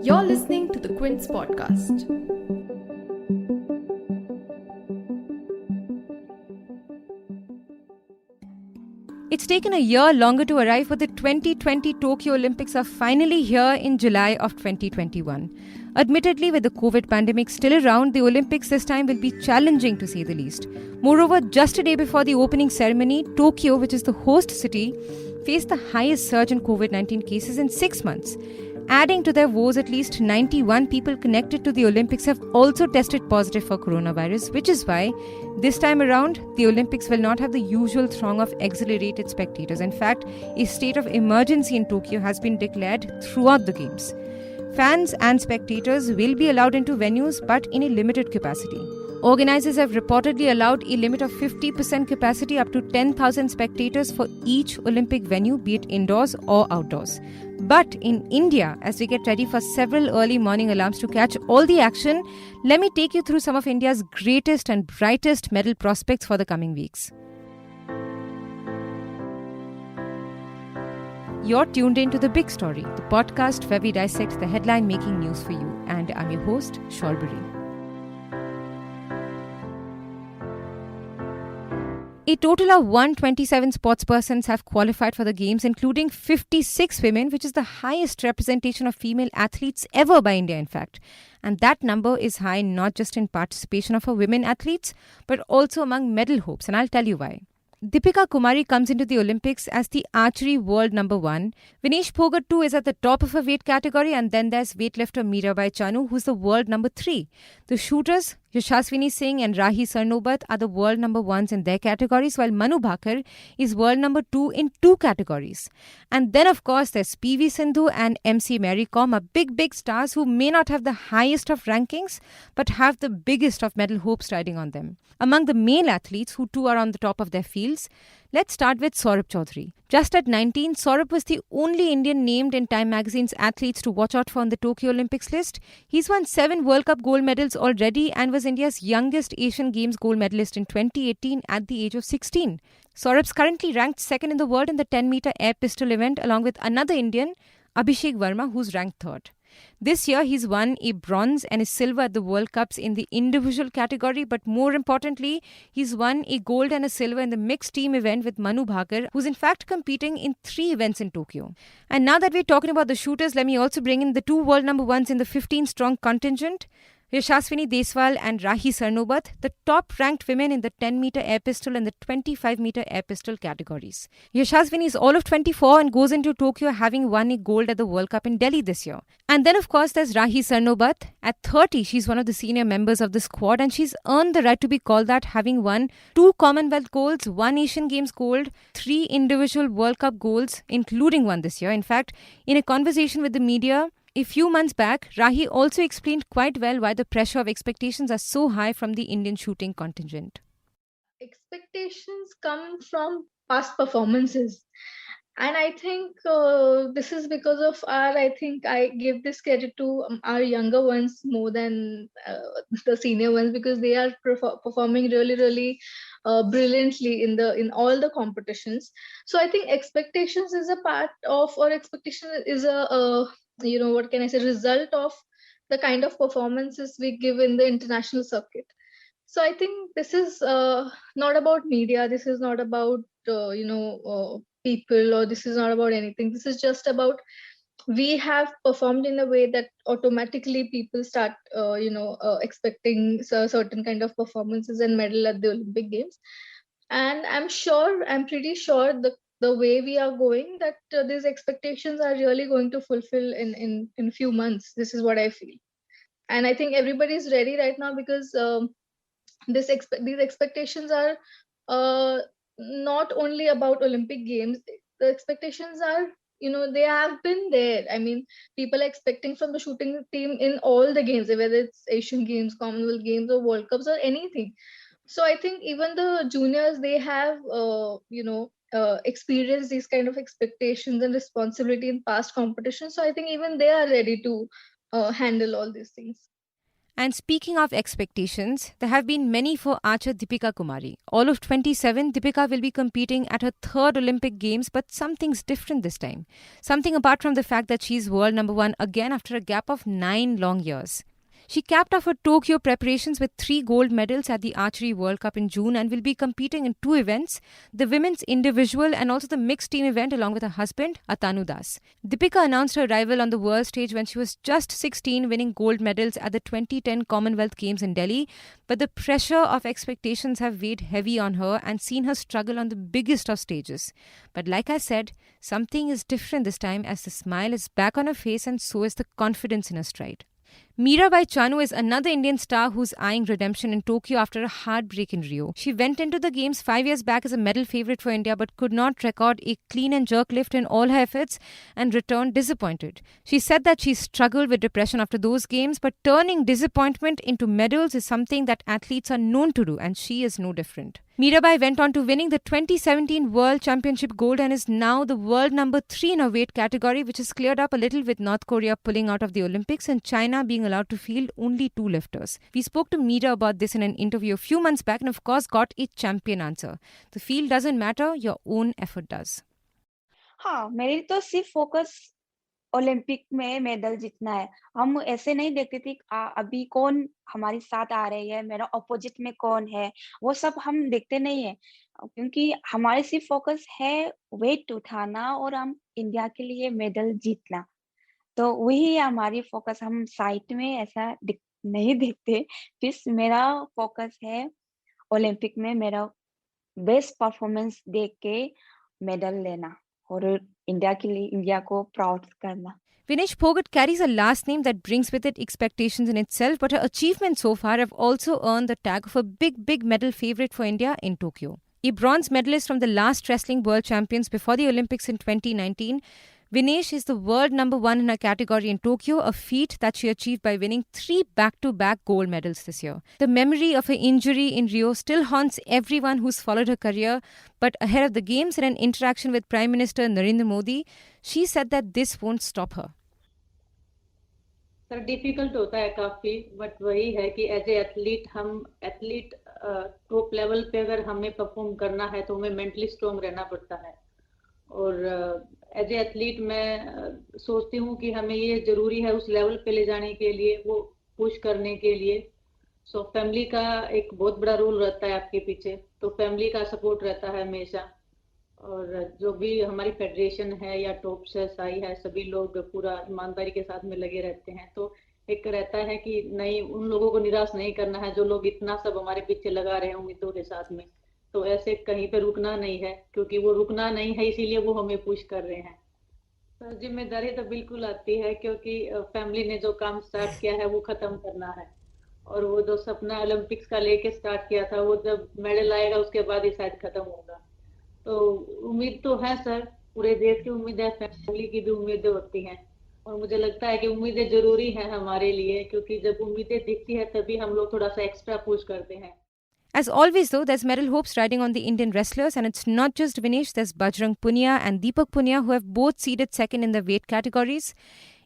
You're listening to the Quint's podcast. It's taken a year longer to arrive, but the 2020 Tokyo Olympics are finally here in July of 2021. Admittedly, with the COVID pandemic still around, the Olympics this time will be challenging to say the least. Moreover, just a day before the opening ceremony, Tokyo, which is the host city, faced the highest surge in COVID-19 cases in 6 months. Adding to their woes, at least 91 people connected to the Olympics have also tested positive for coronavirus, which is why this time around, the Olympics will not have the usual throng of exhilarated spectators. In fact, a state of emergency in Tokyo has been declared throughout the Games. Fans and spectators will be allowed into venues, but in a limited capacity. Organizers have reportedly allowed a limit of 50% capacity up to 10,000 spectators for each Olympic venue, be it indoors or outdoors. But in India, as we get ready for several early morning alarms to catch all the action, let me take you through some of India's greatest and brightest medal prospects for the coming weeks. You're tuned in to The Big Story, the podcast where we dissect the headline-making news for you. And I'm your host, Shorbury. A total of 127 sportspersons have qualified for the Games, including 56 women, which is the highest representation of female athletes ever by India, in fact. And that number is high not just in participation of our women athletes, but also among medal hopes. And I'll tell you why. Deepika Kumari comes into the Olympics as the archery world number 1. Vinesh Phogat too is at the top of her weight category, and then there's weightlifter Mirabai Chanu, who's the world number 3. The shooters Yashaswini Singh and Rahi Sarnobat are the world number 1s in their categories, while Manu Bhaker is world number 2 in 2 categories. And then, of course, there's PV Sindhu and MC Mary Kom, are big stars who may not have the highest of rankings, but have the biggest of medal hopes riding on them. Among the male athletes, who too are on the top of their fields, let's start with Saurabh Chaudhary. Just at 19, Saurabh was the only Indian named in Time magazine's athletes to watch out for on the Tokyo Olympics list. He's won 7 World Cup gold medals already and was India's youngest Asian Games gold medalist in 2018 at the age of 16. Saurabh's currently ranked second in the world in the 10-meter air pistol event, along with another Indian, Abhishek Verma, who's ranked third. This year, he's won a bronze and a silver at the World Cups in the individual category, but more importantly, he's won a gold and a silver in the mixed team event with Manu Bhaker, who's in fact competing in 3 events in Tokyo. And now that we're talking about the shooters, let me also bring in the 2 world number 1s in the 15-strong contingent, Yashaswini Deswal and Rahi Sarnobat, the top-ranked women in the 10-meter air pistol and the 25-meter air pistol categories. Yashaswini is all of 24 and goes into Tokyo having won a gold at the World Cup in Delhi this year. And then, of course, there's Rahi Sarnobat. At 30, she's one of the senior members of the squad, and she's earned the right to be called that, having won 2 Commonwealth golds, 1 Asian Games gold, 3 individual World Cup golds, including one this year. In fact, in a conversation with the media a few months back, Rahi also explained quite well why the pressure of expectations are so high from the Indian shooting contingent. Expectations come from past performances. And I think this is because of I give this credit to our younger ones more than the senior ones, because they are performing really brilliantly in all the competitions. So I think expectations is a part of, or expectation is a what can I say, result of the kind of performances we give in the international circuit. So I think this is not about media. This is not about people, or this is not about anything. This is just about we have performed in a way that automatically people start expecting certain kind of performances and medal at the Olympic Games. And I'm pretty sure the way we are going, that these expectations are really going to fulfill in few months. This is what I feel. And I think everybody is ready right now, because these expectations are not only about Olympic Games. The expectations are, they have been there. I mean, people are expecting from the shooting team in all the games, whether it's Asian Games, Commonwealth Games, or World Cups, or anything. So I think even the juniors, they have experienced these kind of expectations and responsibility in past competitions. So I think even they are ready to handle all these things. And speaking of expectations, there have been many for archer Deepika Kumari. All of 27, Deepika will be competing at her third Olympic Games, but something's different this time. Something apart from the fact that she's world number one again after a gap of 9 long years. She capped off her Tokyo preparations with 3 gold medals at the Archery World Cup in June and will be competing in 2 events, the women's individual and also the mixed team event along with her husband, Atanu Das. Deepika announced her arrival on the world stage when she was just 16, winning gold medals at the 2010 Commonwealth Games in Delhi, but the pressure of expectations have weighed heavy on her and seen her struggle on the biggest of stages. But like I said, something is different this time as the smile is back on her face and so is the confidence in her stride. Mirabai Chanu is another Indian star who's eyeing redemption in Tokyo after a heartbreak in Rio. She went into the games 5 years back as a medal favourite for India but could not record a clean and jerk lift in all her efforts and returned disappointed. She said that she struggled with depression after those games, but turning disappointment into medals is something that athletes are known to do, and she is no different. Mirabai went on to winning the 2017 World Championship gold and is now the world number 3 in her weight category, which has cleared up a little with North Korea pulling out of the Olympics and China being allowed to field only 2 lifters. We spoke to Mira about this in an interview a few months back and of course got a champion answer. The field doesn't matter, your own effort does. हाँ, मेरी तो सिर्फ focus Olympic में medal जीतना है। हम ऐसे नहीं देखते थे अभी कौन हमारे साथ आ रही है, मेरा अपोजिट में कौन है, वो सब हम देखते नहीं है, क्योंकि हमारे सिर्फ फोकस है वेट उठाना और हम इंडिया के लिए मेडल जीतना। तो वही हमारी फोकस, हम साइड में ऐसा नहीं देखते। फिर मेरा फोकस है ओलंपिक में मेरा बेस्ट परफॉर्मेंस देख के मेडल लेना और इंडिया को प्राउड करना। Vinesh Phogat carries a last name that brings with it expectations in itself, but her achievements so far have also earned the tag of a big medal favourite for India in Tokyo. A bronze medalist from the last wrestling world champions before the Olympics in 2019, Vinesh is the world number 1 in her category in Tokyo, a feat that she achieved by winning 3 back-to-back gold medals this year. The memory of her injury in Rio still haunts everyone who's followed her career, but ahead of the Games in an interaction with Prime Minister Narendra Modi, she said that this won't stop her. Sir difficult होता है काफी, but वही है कि as a athlete top level पे अगर हमें perform करना है तो हमें मेंटली स्ट्रांग रहना पड़ता है। और एज ए एथलीट मैं सोचती हूँ कि हमें ये जरूरी है उस लेवल पे ले जाने के लिए, वो पुश करने के लिए। सो फैमिली का एक बहुत बड़ा रोल रहता है आपके पीछे, तो फैमिली का सपोर्ट रहता है हमेशा। और जो भी हमारी फेडरेशन है या टॉप से साई है, सभी लोग पूरा ईमानदारी के साथ में लगे रहते हैं। तो एक रहता है कि नहीं, उन लोगों को निराश नहीं करना है जो लोग इतना सब हमारे पीछे लगा रहे हैं उम्मीदों के साथ में। तो ऐसे कहीं पे रुकना नहीं है, क्योंकि वो रुकना नहीं है इसीलिए वो हमें पुश कर रहे हैं। तो जिम्मेदारी तो बिल्कुल आती है, क्योंकि फैमिली ने जो काम स्टार्ट किया है वो खत्म करना है। और वो जो सपना ओलंपिक्स का लेके स्टार्ट किया था, वो जब मेडल आएगा उसके बाद ही शायद खत्म होगा। तो उम्मीद तो है सर, पूरे देश की उम्मीद है, फैमिली की भी उम्मीदें होती हैं। और मुझे लगता है कि उम्मीदें जरूरी हैं हमारे लिए, क्योंकि जब उम्मीदें दिखती है तभी हम लोग थोड़ा सा एक्स्ट्रा पुश करते हैं। As always, though, there's medal hopes riding on the Indian wrestlers, and it's not just Vinesh. There's Bajrang Punia and Deepak Punia, who have both seeded second in the weight categories.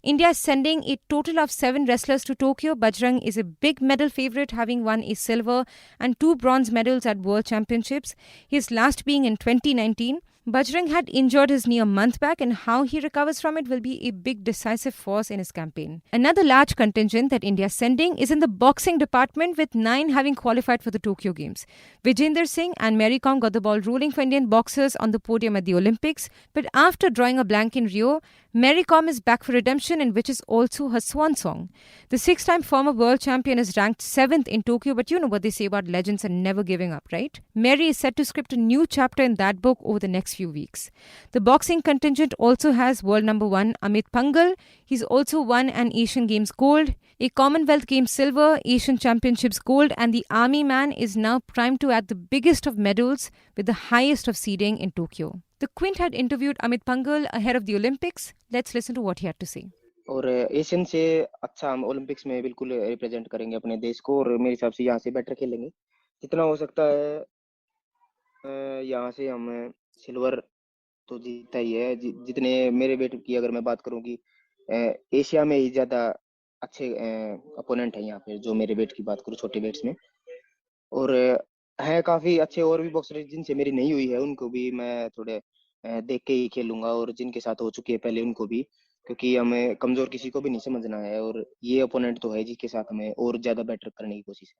India is sending a total of 7 wrestlers to Tokyo. Bajrang is a big medal favourite, having won a silver and 2 bronze medals at World Championships, his last being in 2019. Bajrang had injured his knee a month back, and how he recovers from it will be a big decisive force in his campaign. Another large contingent that India is sending is in the boxing department, with 9 having qualified for the Tokyo Games. Vijender Singh and Mary Kom got the ball rolling for Indian boxers on the podium at the Olympics, but after drawing a blank in Rio, Mary Kom is back for redemption, and which is also her swan song. The 6-time former world champion is ranked 7th in Tokyo, but you know what they say about legends and never giving up, right? Mary is set to script a new chapter in that book over the next few weeks. The boxing contingent also has world number 1 Amit Pangal. He's also won an Asian Games gold, a Commonwealth Games silver, Asian Championships gold, and the army man is now primed to add the biggest of medals with the highest of seeding in Tokyo. The Quint had interviewed Amit Pangal ahead of the Olympics. Let's listen to what he had to say. और Asian से अच्छा हम Olympics में बिल्कुल represent करेंगे अपने देश को, और मेरे हिसाब से यहाँ से बेटर खेलेंगे जितना हो सकता है। यहाँ से हम सिल्वर तो जीता ही है, जितने मेरे वेट की अगर मैं बात करूँ कि एशिया में ही ज़्यादा अच्छे अपोनेंट हैं यहाँ पे, जो मेरे वेट की बात करूँ छोटे वेट्स में। और हैं काफ़ी अच्छे और भी बॉक्सर जिनसे मेरी नहीं हुई है, उनको भी मैं थोड़े देख के ही खेलूंगा, और जिनके साथ हो चुकी है पहले उनको भी, क्योंकि हमें कमज़ोर किसी को भी नहीं समझना है, और ये अपोनेंट तो है जिसके साथ हमें और ज़्यादा बेटर करने की कोशिश है।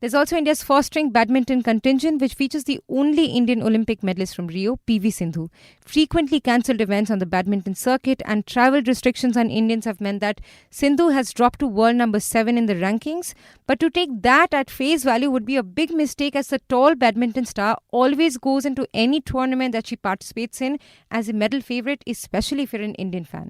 There's also India's fostering badminton contingent, which features the only Indian Olympic medalist from Rio, PV Sindhu. Frequently cancelled events on the badminton circuit and travel restrictions on Indians have meant that Sindhu has dropped to world number 7 in the rankings. But to take that at face value would be a big mistake, as the tall badminton star always goes into any tournament that she participates in as a medal favourite, especially if you're an Indian fan.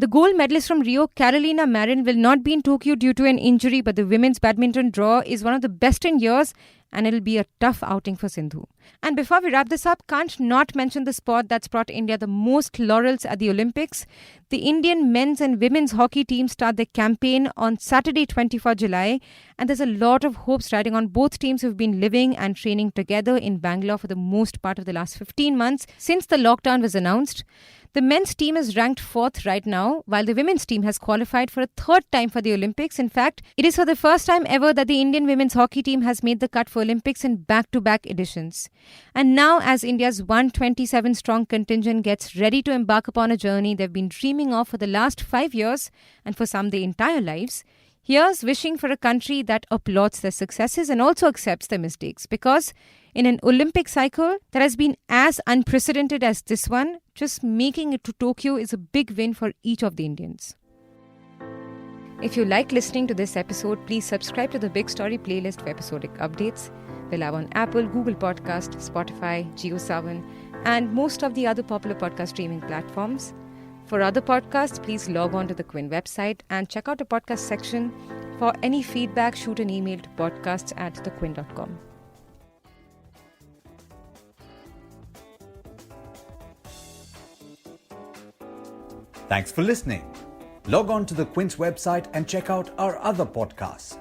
The gold medalist from Rio, Carolina Marin, will not be in Tokyo due to an injury, but the women's badminton draw is one of the best in years, and it'll be a tough outing for Sindhu. And before we wrap this up, can't not mention the sport that's brought India the most laurels at the Olympics. The Indian men's and women's hockey teams start their campaign on Saturday, 24 July, and there's a lot of hopes riding on both teams who've been living and training together in Bangalore for the most part of the last 15 months since the lockdown was announced. The men's team is ranked 4th right now, while the women's team has qualified for a third time for the Olympics. In fact, it is for the first time ever that the Indian women's hockey team has made the cut for Olympics in back-to-back editions. And now, as India's 127-strong contingent gets ready to embark upon a journey they've been dreaming of for the last 5 years, and for some their entire lives, here's wishing for a country that applauds their successes and also accepts their mistakes. Because in an Olympic cycle that has been as unprecedented as this one, just making it to Tokyo is a big win for each of the Indians. If you like listening to this episode, please subscribe to the Big Story playlist for episodic updates. We're live on Apple, Google Podcast, Spotify, JioSaavn, and most of the other popular podcast streaming platforms. For other podcasts, please log on to the Quint website and check out the podcast section. For any feedback, shoot an email to podcast@thequint.com. Thanks for listening. Log on to the Quint's website and check out our other podcasts.